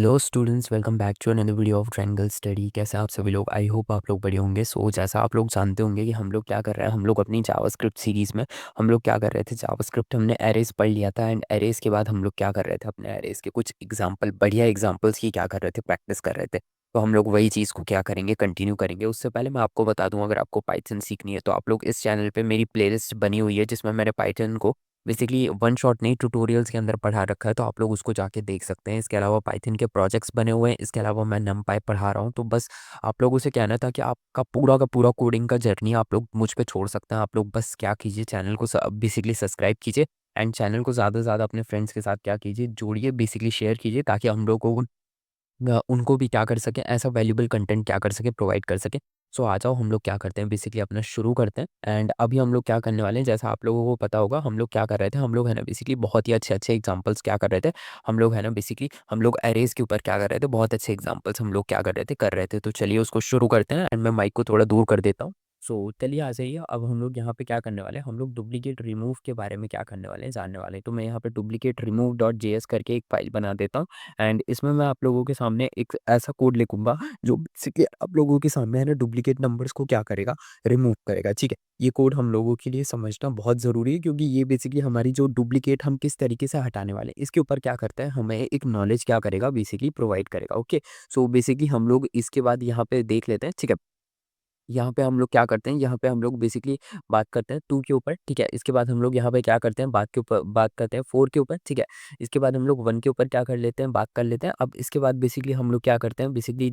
Hello students, welcome back to another video of triangle study. कैसे आप सभी लोग? आई होप आप लोग बढ़िया होंगे। जैसा आप लोग जानते होंगे कि हम लोग क्या कर रहे हैं, हम लोग अपनी जावास्क्रिप्ट सीरीज़ में हम लोग क्या कर रहे थे, जावास्क्रिप्ट हमने एरेज पढ़ लिया था। एंड एरेज के बाद हम लोग क्या कर रहे थे, अपने एरेज के कुछ एग्जाम्पल, बढ़िया एग्जाम्पल्स की क्या कर रहे थे, प्रैक्टिस कर रहे थे। तो हम लोग वही चीज़ को क्या करेंगे, कंटिन्यू करेंगे। उससे पहले मैं आपको बता दूं, अगर आपको पाइथन सीखनी है तो आप लोग इस चैनल पे मेरी प्लेलिस्ट बनी हुई है, जिसमें मैंने पाइथन को बेसिकली वन शॉट नहीं, ट्यूटोरियल्स के अंदर पढ़ा रखा है। तो आप लोग उसको जाके देख सकते हैं। इसके अलावा पाइथन के प्रोजेक्ट्स बने हुए हैं। इसके अलावा मैं नमपाई पढ़ा रहा हूँ। तो बस आप लोगों से कहना था कि आपका पूरा का पूरा कोडिंग का जर्नी आप लोग मुझ पे छोड़ सकते हैं। आप लोग बस क्या कीजिए, चैनल को बेसिकली सब्सक्राइब कीजिए। एंड चैनल को ज़्यादा से ज़्यादा अपने फ्रेंड्स के साथ क्या कीजिए, जोड़िए, बेसिकली शेयर कीजिए, ताकि हम लोग को उनको भी क्या कर सकें, ऐसा वैल्यूबल कंटेंट क्या कर सकें, प्रोवाइड कर सकें। आ जाओ, हम लोग क्या करते हैं, बेसिकली अपना शुरू करते हैं। एंड अभी हम लोग क्या करने वाले हैं, जैसा आप लोगों को पता होगा, हम लोग क्या कर रहे थे, हम लोग है ना बेसिकली बहुत ही अच्छे अच्छे एग्जांपल्स क्या कर रहे थे, हम लोग है ना बेसिकली हम लोग एरेज के ऊपर क्या कर रहे थे, बहुत अच्छे एग्जांपल्स हम लोग क्या कर रहे थे। तो चलिए उसको शुरू करते हैं। एंड मैं माइक को थोड़ा दूर कर देता हूँ। चलिए आ जाइए। अब हम लोग यहाँ पे क्या करने वाले हैं, हम लोग डुप्लीकेट रिमूव के बारे में क्या करने वाले हैं, जानने वाले हैं। तो मैं यहाँ पे डुप्लीकेट रिमूव डॉट जेएस करके एक फाइल बना देता हूँ। एंड इसमें मैं आप लोगों के सामने एक ऐसा कोड लिखूंगा जो बेसिकली आप लोगों के सामने है ना डुप्लीकेट नंबर्स को क्या करेगा, रिमूव करेगा। ठीक है, ये कोड हम लोगों के लिए समझना बहुत ज़रूरी है, क्योंकि ये बेसिकली हमारी जो डुप्लीकेट हम किस तरीके से हटाने वाले हैं, इसके ऊपर क्या करता है, हमें एक नॉलेज क्या करेगा, बेसिकली प्रोवाइड करेगा। ओके, बेसिकली हम लोग इसके बाद यहाँ पे देख लेते हैं। ठीक है, यहाँ पे हम लोग क्या करते हैं, यहाँ पे हम लोग बेसिकली बात करते हैं 2 के ऊपर। ठीक है, इसके बाद हम लोग यहाँ पे क्या करते हैं, बात करते हैं 4 के ऊपर। ठीक है, इसके बाद हम लोग 1 के ऊपर क्या कर लेते हैं, बात कर लेते हैं। अब इसके बाद बेसिकली हम लोग क्या करते हैं, बेसिकली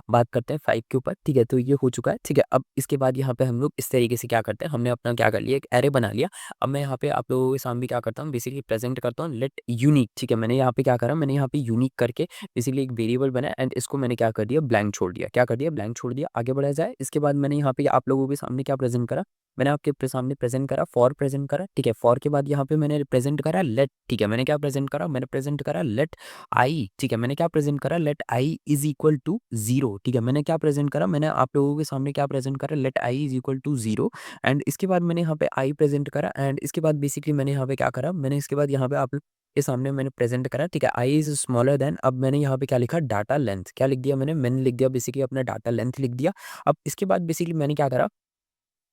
बात करते हैं 5 के ऊपर। ठीक है, तो ये हो चुका है। ठीक है, अब इसके बाद यहाँ पे हम लोग इस तरीके से क्या करते हैं, हमने अपना क्या कर लिया, एक एरे बना लिया। अब मैं यहाँ पे आप लोगों के सामने क्या करता हूँ, बेसिकली प्रेजेंट करता हूँ लेट यूनिक। ठीक है, मैंने यहाँ पे क्या करा, मैंने यहाँ पे यूनिक करके बेसिकली एक वेरिएबल बनाया। एंड इसको मैंने क्या कर दिया, ब्लैंक छोड़ दिया। क्या कर दिया, ब्लैंक छोड़ दिया। आगे बढ़ा जाए, इसके बाद मैंने यहाँ पे आप लोगों के सामने क्या प्रेजेंट करा, मैंने आपके सामने प्रेजेंट करा फॉर, प्रेजेंट करा। ठीक है, फॉर के बाद यहाँ पे मैंने प्रेजेंट करा लेट। ठीक है, मैंने क्या प्रेजेंट करा, मैंने प्रेजेंट करा लेट आई। ठीक है, मैंने क्या प्रेजेंट करा, let I is equal to zero. ठीक है, मैंने क्या प्रेजेंट करा, मैंने आप लोगों के सामने क्या प्रेजेंट करा, let I is equal to zero. And इसके बाद मैंने यहाँ पे आई प्रेजेंट करा। एंड इसके बाद बेसिकली मैंने यहाँ पे क्या करा, मैंने इसके बाद यहाँ पे आप के सामने मैंने प्रेजेंट करा। ठीक है, आई इज स्मॉलर देन, अब मैंने यहाँ पे क्या लिखा, डाटा लेंथ। क्या लिख दिया मैंने लिख दिया बेसिकली अपना डाटा लेंथ लिख दिया। अब इसके बाद बेसिकली मैंने क्या करा,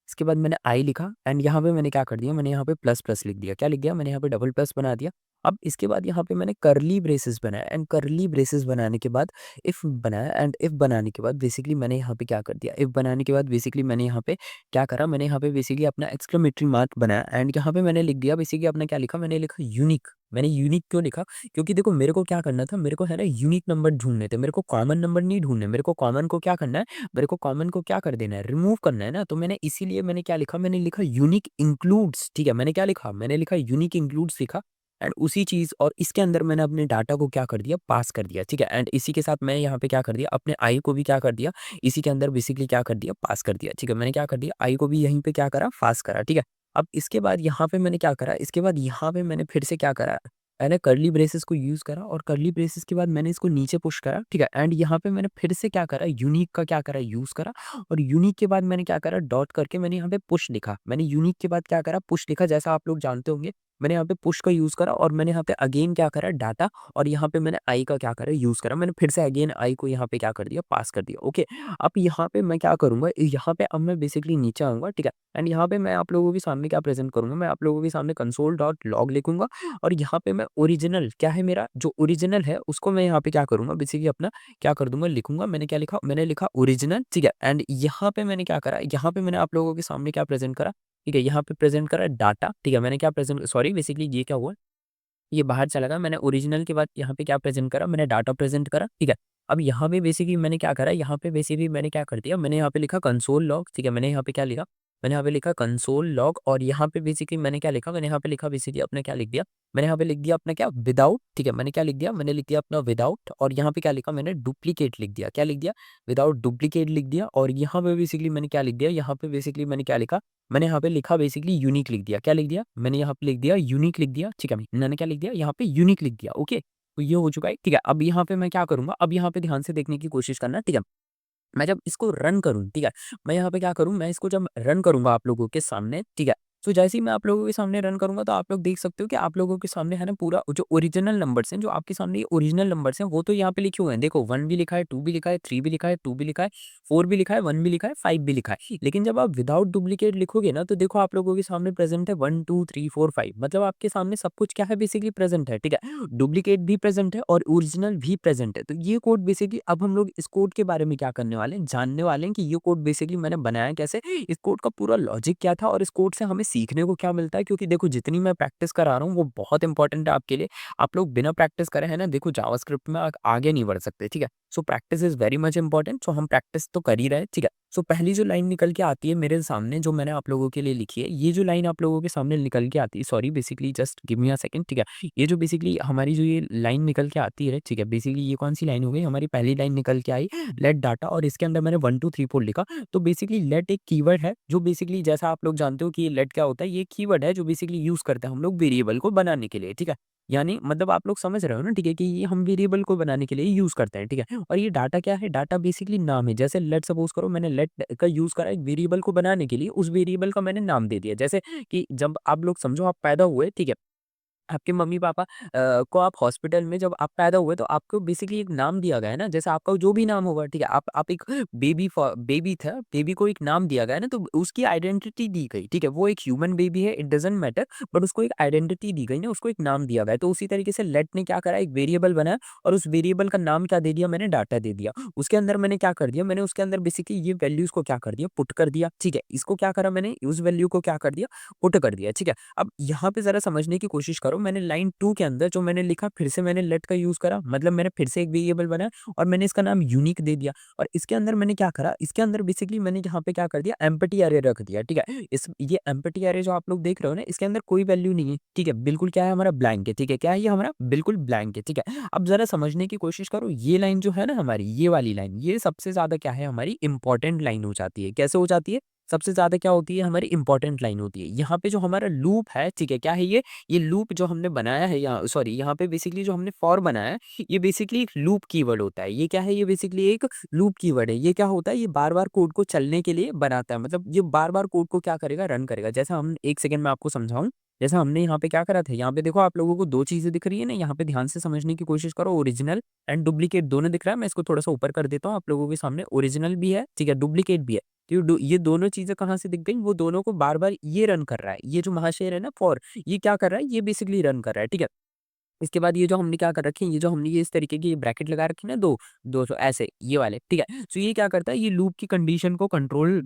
इसके बाद मैंने आई लिखा। एंड यहाँ पे मैंने क्या कर दिया, मैंने यहाँ पे प्लस प्लस लिख दिया। क्या लिख दिया, मैंने यहाँ पे डबल प्लस बना दिया। अब इसके बाद यहाँ पे मैंने करली ब्रेसेस बनाया। एंड करली ब्रेसेस बनाने के बाद इफ बनाया। एंड इफ बनाने के बाद बेसिकली मैंने यहाँ पे क्या कर दिया, इफ बनाने के बाद बेसिकली मैंने यहाँ पे क्या करा, मैंने यहाँ पे बेसिकली अपना एक्सक्लेमेटरी मार्क बनाया। एंड यहाँ पे मैंने लिख दिया बेसिकली अपना क्या लिखा, मैंने लिखा यूनिक। मैंने यूनिक क्यों लिखा, क्योंकि देखो मेरे को क्या करना था, मेरे को है ना यूनिक नंबर ढूंढने थे, मेरे को कॉमन नंबर नहीं ढूंढने। मेरे को कॉमन को क्या करना है, मेरे को कॉमन को क्या कर देना है, रिमूव करना है ना। तो मैंने इसीलिए मैंने क्या लिखा, मैंने लिखा यूनिक इंक्लूड्स। ठीक है, मैंने क्या लिखा, मैंने लिखा यूनिक इंक्लूड्स लिखा। एंड उसी चीज और इसके अंदर मैंने अपने डाटा को क्या कर दिया, पास कर दिया। ठीक है, एंड इसी के साथ मैं यहाँ पे क्या कर दिया, अपने आई को भी क्या कर दिया, इसी के अंदर बेसिकली क्या कर दिया, पास कर दिया। ठीक है, मैंने क्या कर दिया, आई को भी यहीं पे क्या करा, पास करा। ठीक है, अब इसके बाद यहाँ पे मैंने क्या करा, इसके बाद यहाँ पे मैंने फिर से क्या करा, मैंने करली ब्रेसेस को यूज करा। और करली ब्रेसेस के बाद मैंने इसको नीचे पुश करा। ठीक है, एंड यहाँ पे मैंने फिर से क्या करा, यूनिक का क्या करा, यूज करा। और यूनिक के बाद मैंने क्या करा, डॉट करके मैंने यहाँ पे पुश लिखा। मैंने यूनिक के बाद क्या करा, पुश लिखा, जैसा आप लोग जानते होंगे। मैंने यहाँ पे पुश का यूज करा और मैंने यहाँ पे अगेन क्या करा, डाटा। और यहाँ पे मैंने आई का क्या करा, यूज करा। मैंने फिर से अगेन आई को यहाँ पे क्या कर दिया, पास कर दिया। ओके, अब यहाँ पे मैं क्या करूंगा, यहाँ पे अब मैं बेसिकली नीचे आऊंगा। ठीक है, एंड यहाँ पे मैं आप लोगों के सामने क्या प्रेजेंट करूंगा, मैं आप लोगों के सामने कंसोल डॉट लॉग लिखूंगा। और यहाँ पे मैं ओरिजिनल क्या है, मेरा जो ओरिजिनल है उसको मैं यहाँ पे क्या करूंगा, बेसिकली अपना क्या कर दूंगा, लिखूंगा। मैंने क्या लिखा, मैंने लिखा ओरिजिनल। ठीक है, एंड यहाँ पे मैंने क्या करा, यहाँ पे मैंने आप लोगों के सामने क्या प्रेजेंट करा, ठीक है, यहाँ पे प्रेजेंट करा डाटा। ठीक है, मैंने क्या प्रेजेंट, सॉरी बेसिकली ये क्या हुआ, ये बाहर चला गया। मैंने ओरिजिनल के बाद यहाँ पे क्या प्रेजेंट करा, मैंने डाटा प्रेजेंट करा। ठीक है, अब यहाँ पे बेसिकली मैंने क्या करा, यहाँ पे बेसिकली मैंने क्या कर दिया, मैंने यहाँ पे लिखा कंसोल लॉग। ठीक है, मैंने यहाँ पे क्या लिखा, मैंने यहाँ पे लिखा कंसोल लॉग। और यहाँ पे बेसिकली मैंने क्या लिखा, मैंने यहाँ पे लिखा बेसिकली अपने क्या लिख दिया, मैंने यहाँ पे लिख दिया अपना क्या, विदाउट। ठीक है, मैंने क्या लिख दिया, मैंने लिख दिया अपना विदाउट। और यहाँ पे क्या लिखा, मैंने डुप्लीकेट लिख दिया। क्या लिख दिया, विदाउट डुप्लीकेट लिख दिया। और यहाँ पे बेसिकली मैंने क्या लिख दिया, यहाँ पे बेसिकली मैंने क्या लिखा, मैंने यहाँ पे लिखा बेसिकली यूनिक लिख दिया। क्या लिख दिया, मैंने यहाँ पे लिख दिया यूनिक लिख दिया। ठीक है, मैंने क्या लिख दिया, यहाँ पे यूनिक लिख दिया। ओके, तो ये हो चुका है। ठीक है, अब यहाँ पे मैं क्या करूंगा, अब यहाँ पे ध्यान से देखने की कोशिश करना। ठीक है, मैं जब इसको रन करूँ, ठीक है, मैं यहाँ पे क्या करूँ, मैं इसको जब रन करूंगा आप लोगों के सामने, ठीक है, सो जैसे ही मैं आप लोगों के सामने रन करूँगा तो आप लोग देख सकते हो कि आप लोगों के सामने है ना पूरा जो ओरिजिनल नंबर्स हैं, जो आपके सामने ये ओरिजिनल नंबर्स हैं वो तो यहाँ पे लिखे हुए हैं। देखो 1 भी लिखा है, 2 भी लिखा है, 3 भी लिखा है, 2 भी लिखा है, 4 भी लिखा है, 1 भी लिखा है, 5 भी लिखा है। लेकिन जब आप विदाउट डुप्लीकेट लिखोगे ना तो देखो आप लोगों के सामने प्रेज़ेंट है 1, 2, 3, 4, 5 मतलब आपके सामने सब कुछ क्या है बेसिकली प्रेज़ेंट है, ठीक है? डुप्लीकेट भी प्रेज़ेंट है और ओरिजिनल भी प्रेज़ेंट है। तो ये कोड बेसिकली अब हम लोग इस कोड के बारे में क्या करने वाले हैं, जानने वाले हैं कि ये कोड बेसिकली मैंने बनाया कैसे, इस कोड का पूरा लॉजिक क्या था और इस कोड से हमें सीखने को क्या मिलता है। क्योंकि देखो जितनी मैं प्रैक्टिस करा रहा हूँ वो बहुत इंपॉर्टेंट है आपके लिए। आप लोग बिना प्रैक्टिस करे है ना देखो जावास्क्रिप्ट में आगे नहीं बढ़ सकते, ठीक है? So practice is very much important. So हम प्रैक्टिस तो कर ही रहे हैं, ठीक है? सो पहली जो लाइन निकल के आती है मेरे सामने जो मैंने आप लोगों के लिए लिखी है, ये जो लाइन आप लोगों के सामने निकल के आती है, sorry basically just give me a second, ठीक है? ये जो बेसिकली हमारी जो ये लाइन निकल के आती है, ठीक है? बेसिकली ये कौन-सी लाइन हो गई, हमारी पहली लाइन निकल के आई लेट डाटा और इसके अंदर मैंने 1 2 3 4 लिखा। तो बेसिकली लेट एक कीवर्ड है जो बेसिकली जैसा आप लोग जानते हो कि ये लेट क्या होता है, ये कीवर्ड है जो बेसिकली यूज़ करते हैं हम लोग वेरिएबल को बनाने के लिए, ठीक है? यानी मतलब आप लोग समझ रहे हो ना, ठीक है? कि ये हम वेरिएबल को बनाने के लिए यूज़ करते हैं, ठीक है? और ये डाटा क्या है? डाटा बेसिकली नाम है। जैसे लेट सपोज़ करो मैंने लेट का यूज़ करा एक वेरिएबल को बनाने के लिए, उस वेरिएबल का मैंने नाम दे दिया। जैसे कि जब आप लोग समझो आप पैदा हुए, ठीक है? आपके मम्मी-पापा को आप हॉस्पिटल में जब आप पैदा हुए तो आपको बेसिकली एक नाम दिया गया है ना, जैसे आपका जो भी नाम होगा, ठीक है? आप एक बेबी था, बेबी को एक नाम दिया गया है ना, तो उसकी आइडेंटिटी दी गई, ठीक है? वो एक ह्यूमन बेबी है, इट डज़न्ट मैटर बट उसको एक आइडेंटिटी दी गई ना, उसको एक नाम दिया गया है। तो उसी तरीके से लेट ने क्या करा एक वेरिएबल बनाया और उस वेरिएबल का नाम क्या दे दिया मैंने डाटा दे दिया। उसके अंदर मैंने क्या कर दिया, मैंने उसके अंदर बेसिकली ये वैल्यूज़ को क्या कर दिया पुट कर दिया, ठीक है? इसको क्या करा मैंने उस वैल्यू को क्या कर दिया पुट कर दिया, ठीक है? अब यहाँ पे ज़रा समझने की कोशिश करो, मैंने लाइन 2 के अंदर जो मैंने लिखा फिर से मैंने लेट का यूज़ करा, मतलब मैंने फिर से एक वेरिएबल बनाया और मैंने इसका नाम यूनिक दे दिया और इसके अंदर मैंने क्या करा, इसके अंदर बेसिकली मैंने यहाँ पे क्या कर दिया एम्प्टी अरे रख दिया, ठीक है? इस ये एम्प्टी अरे जो आप लोग देख रहे हो ना, इसके अंदर कोई वैल्यू नहीं है, ठीक है? बिल्कुल क्या है हमारा ब्लैंक है, ठीक है? क्या है ये हमारा बिल्कुल ब्लैंक है, ठीक है? अब ज़रा समझने की कोशिश करो, ये लाइन जो है ना हमारी, ये वाली लाइन, ये सबसे ज़्यादा क्या है हमारी इम्पोर्टेंट लाइन हो जाती है। कैसे हो जाती है? सबसे ज़्यादा क्या होती है हमारी इम्पोर्टेंट लाइन होती है। यहाँ पे जो हमारा लूप है, ठीक है? क्या है ये? ये लूप जो हमने बनाया है यहाँ सॉरी यहाँ पे बेसिकली जो हमने फॉर बनाया है, ये बेसिकली एक लूप कीवर्ड होता है। ये क्या है? ये बेसिकली एक लूप कीवर्ड है। ये क्या होता है? ये बार-बार कोड को चलने के लिए बनाता है। मतलब ये बार-बार कोड को क्या करेगा? रन करेगा। जैसा हम 1 सेकंड में आपको समझाऊँ, जैसा हमने यहाँ पे क्या करा था, यहाँ पे देखो आप लोगों को 2 चीज़ें दिख रही है ना, यहाँ पे ध्यान से समझने की कोशिश करो। ओरिजिनल एंड डुप्लीकेट दोनों दिख रहा है। मैं इसको थोड़ा-सा ऊपर कर देता हूँ आप लोगों के सामने। ओरिजिनल भी है, ठीक है? डुप्लीकेट भी है। तो ये दोनों चीज़ें कहाँ से दिख गई? वो दोनों को बार-बार ये रन कर रहा है। ये जो महाशय है ना फॉर, ये क्या कर रहा है? ये बेसिकली रन कर रहा है, ठीक है? इसके बाद ये जो हमने क्या कर रखे हैं, ये जो हमने ये इस तरीके की ब्रैकेट लगा रखी है ना 2 ऐसे ये वाले, ठीक है? तो ये क्या करता है, ये लूप की कंडीशन को कंट्रोल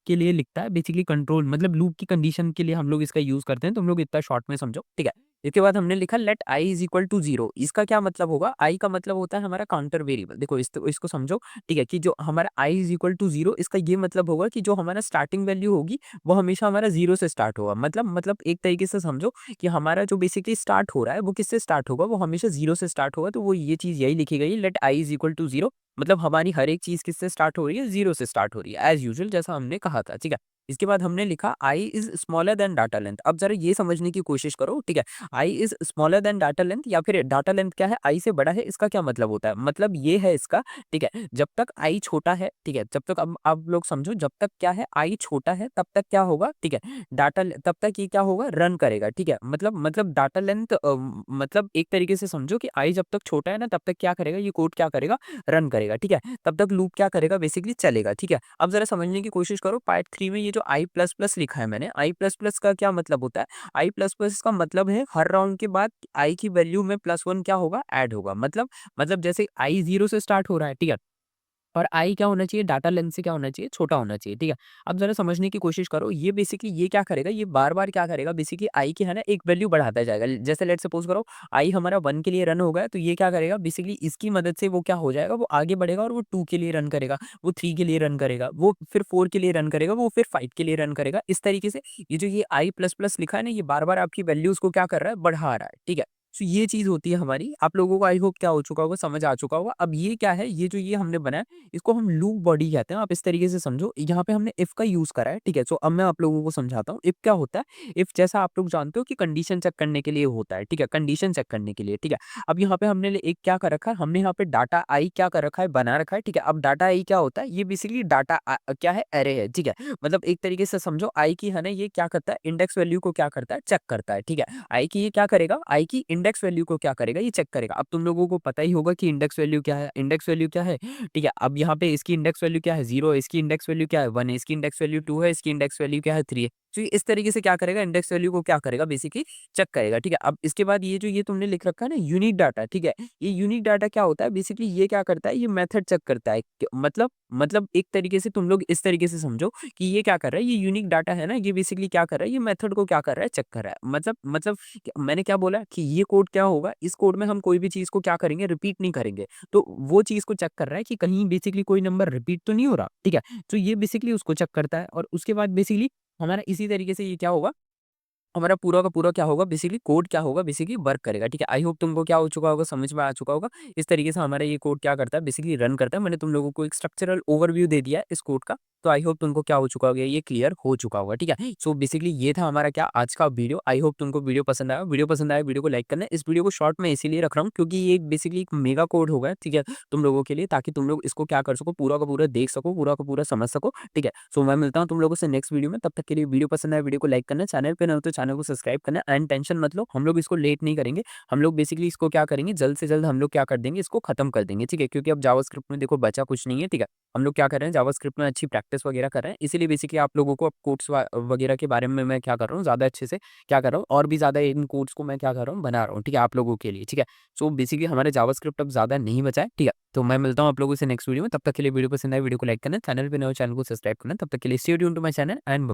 के लिए लिखता है। बेसिकली कंट्रोल मतलब लूप की कंडीशन के लिए हम लोग इसका यूज़ करते हैं। तुम लोग इतना शॉर्ट में समझो, ठीक है? इसके बाद हमने लिखा let I is equal to 0। इसका क्या मतलब होगा? आई का मतलब होता है हमारा काउंटर वेरिएबल। देखो इसको समझो, ठीक है? कि जो हमारा आई इज़ इक्वल टू 0 इसका ये मतलब होगा कि जो हमारा स्टार्टिंग वैल्यू होगी, वो हमेशा हमारा 0 से स्टार्ट होगा। मतलब एक तरीके से समझो कि हमारा जो बेसिकली स्टार्ट हो रहा है वो किससे स्टार्ट होगा? वो हमेशा 0 से स्टार्ट होगा। तो वो ये चीज़ यही लिखी गई है let I is equal to 0 मतलब हमारी हर एक चीज़ किससे स्टार्ट हो रही है? 0 से स्टार्ट हो रही है एज़ यूजुअल जैसा हमने कहा था, ठीक है? इसके बाद हमने लिखा i is smaller than data length. अब ज़रा ये समझने की कोशिश करो, ठीक है? I is smaller than data length या फिर डाटा लेंथ क्या है? आई से बड़ा है, इसका क्या मतलब होता है? मतलब ये है इसका, ठीक है? जब तक आई छोटा है, ठीक है? जब तक अब आप लोग समझो जब तक क्या है आई छोटा है तब तक क्या होगा? ठीक है? तब तक ये क्या होगा रन करेगा, ठीक है? मतलब डाटा लेंथ मतलब एक तरीके से समझो कि आई जब तक छोटा है ना तब तक क्या करेगा ये कोड क्या करेगा रन करेगा, ठीक है? तब तक लूप क्या करेगा बेसिकली चलेगा, ठीक है? अब ज़रा समझने की कोशिश करो पार्ट 3 में ये जो आई प्लस प्लस लिखा है मैंने, आई प्लस प्लस का क्या मतलब होता है? आई प्लस प्लस का मतलब है हर राउंड के बाद आई की वैल्यू में +1 क्या होगा ऐड होगा। मतलब जैसे आई 0 से स्टार्ट हो रहा है, ठीक है? और आई क्या होना चाहिए डाटा लेंथ से क्या होना चाहिए छोटा होना चाहिए, ठीक है? अब ज़रा समझने की कोशिश करो ये बेसिकली ये क्या करेगा ये बार-बार क्या करेगा बेसिकली आई की है ना एक वैल्यू बढ़ाता जाएगा। जैसे लेट्स सपोज़ करो आई हमारा 1 के लिए रन हो गया तो ये क्या करेगा बेसिकली इसकी मदद से वो क्या हो जाएगा वो आगे बढ़ेगा और वो 2 के लिए रन करेगा, वो 3 के लिए रन करेगा, वो फिर 4 के लिए रन करेगा, वो फिर 5 के लिए रन करेगा। इस तरीके से ये जो ये आई प्लस प्लस लिखा है ना ये बार-बार आपकी वैल्यूज़ को क्या कर रहा है बढ़ा रहा है, ठीक है? सो ये चीज़ होती है हमारी। आप लोगों को आई होप क्या हो चुका होगा, समझ आ चुका होगा। अब ये क्या है, ये जो ये हमने बनाया, इसको हम लूप बॉडी कहते हैं। आप इस तरीके से समझो, यहाँ पे हमने इफ का यूज़ करा है, ठीक है? सो अब मैं आप लोगों को समझाता हूँ, इफ क्या होता है? इफ जैसा आप लोग जानते हो कि कंडीशन चेक करने के लिए होता है, ठीक है? कंडीशन चेक करने के लिए, ठीक है? अब यहाँ पे हमने एक क्या कर रखा है, हमने यहाँ पे डाटा आई क्या कर रखा है, बना रखा है, ठीक है? अब डाटा आई क्या होता है? ये बेसिकली डाटा क्या है, एरे है, ठीक है? मतलब एक तरीके से समझो, आई की है ना, ये क्या करता है, इंडेक्स वैल्यू को क्या करता है, चेक करता है, ठीक है? आई की ये क्या करेगा, आई की इंडेक्स वैल्यू को क्या करेगा, ये चेक करेगा। अब तुम लोगों को पता ही होगा कि इंडेक्स वैल्यू क्या है, इंडेक्स वैल्यू क्या है, ठीक है? अब यहाँ पे इसकी इंडेक्स वैल्यू क्या है, 0 है, इसकी इंडेक्स वैल्यू क्या है, 1 है, इसकी इंडेक्स वैल्यू 2 है, इसकी इंडेक्स वैल्यू क्या है, 3 है। तो ये इस तरीके से क्या करेगा, इंडेक्स वैल्यू को क्या करेगा, बेसिकली चेक करेगा, ठीक है? अब इसके बाद ये जो ये तुमने लिख रखा है ना, यूनिक डाटा, ठीक है? ये यूनिक डाटा क्या होता है, बेसिकली ये क्या करता है, ये मेथड चेक करता है। मतलब एक तरीके से तुम लोग इस तरीके से समझो कि ये क्या कर रहा है, ये यूनिक डाटा है ना, ये बेसिकली क्या कर रहा है, ये मेथड को क्या कर रहा है, चेक कर रहा है। मतलब मैंने क्या बोला कि ये कोड क्या होगा, इस कोड में हम कोई भी चीज़ को क्या करेंगे, रिपीट नहीं करेंगे। तो वो चीज़ को चेक कर रहा है कि कहीं बेसिकली कोई नंबर रिपीट तो नहीं हो रहा, ठीक है? तो ये बेसिकली उसको चेक करता है और उसके बाद बेसिकली हमारा इसी तरीके से ये क्या होगा, हमारा पूरा का पूरा क्या होगा, बेसिकली कोड क्या होगा, बेसिकली वर्क करेगा, ठीक है? आई होप तुमको क्या हो चुका होगा, समझ में आ चुका होगा। इस तरीके से हमारा ये कोड क्या करता है, बेसिकली रन करता है। मैंने तुम लोगों को एक स्ट्रक्चरल ओवरव्यू दे दिया है इस कोड का, तो आई होप तुमको क्या हो चुका होगा, ये क्लियर हो चुका होगा, ठीक है? सो बेसिकली ये था हमारा क्या आज का वीडियो। आई होप तुमको वीडियो पसंद आया। वीडियो पसंद आया, वीडियो को लाइक करना। इस वीडियो को शॉर्ट में इसीलिए रख रहा हूँ क्योंकि ये बेसिकली एक मेगा कोड होगा, ठीक है? तुम लोगों के लिए, ताकि तुम लोग इसको क्या कर सको, पूरा का पूरा देख सको, पूरा का पूरा समझ सको, ठीक है? सो मैं मिलता हूँ तुम लोगों से नेक्स्ट वीडियो में। तब तक के लिए वीडियो पसंद आया, वीडियो को लाइक करना, चैनल पे नए हो तो चैनल को सब्सक्राइब करना। एंड टेंशन मत लो, हम लोग इसको लेट नहीं करेंगे। हम लोग बेसिकली इसको क्या करेंगे, जल्द से जल्द हम लोग क्या कर देंगे, इसको खत्म कर देंगे, ठीक है? क्योंकि अब जावास्क्रिप्ट में देखो बचा कुछ नहीं है, ठीक है? हम लोग क्या कर रहे हैं, जावास्क्रिप्ट में अच्छी प्रैक्टिस वगैरह कर रहे हैं, इसीलिए बेसिकली आप लोगों को अब कोड्स वगैरह के बारे में मैं क्या कर रहा हूँ, ज़्यादा अच्छे से क्या कर रहा हूँ, और भी ज़्यादा इन कोड्स को मैं क्या कर रहा हूँ, बना रहा हूँ, ठीक है? आप लोगों के लिए, ठीक है? सो बेसिकली हमारे जावास्क्रिप्ट अब ज़्यादा नहीं बचा है, ठीक है? तो मैं मिलता हूँ आप लोगों से नेक्स्ट वीडियो में। तब तक के लिए वीडियो पसंद आए, वीडियो को लाइक करना, चैनल पे नए हो चैनल को सब्सक्राइब करना। तब तक के लिए stay tuned to my channel and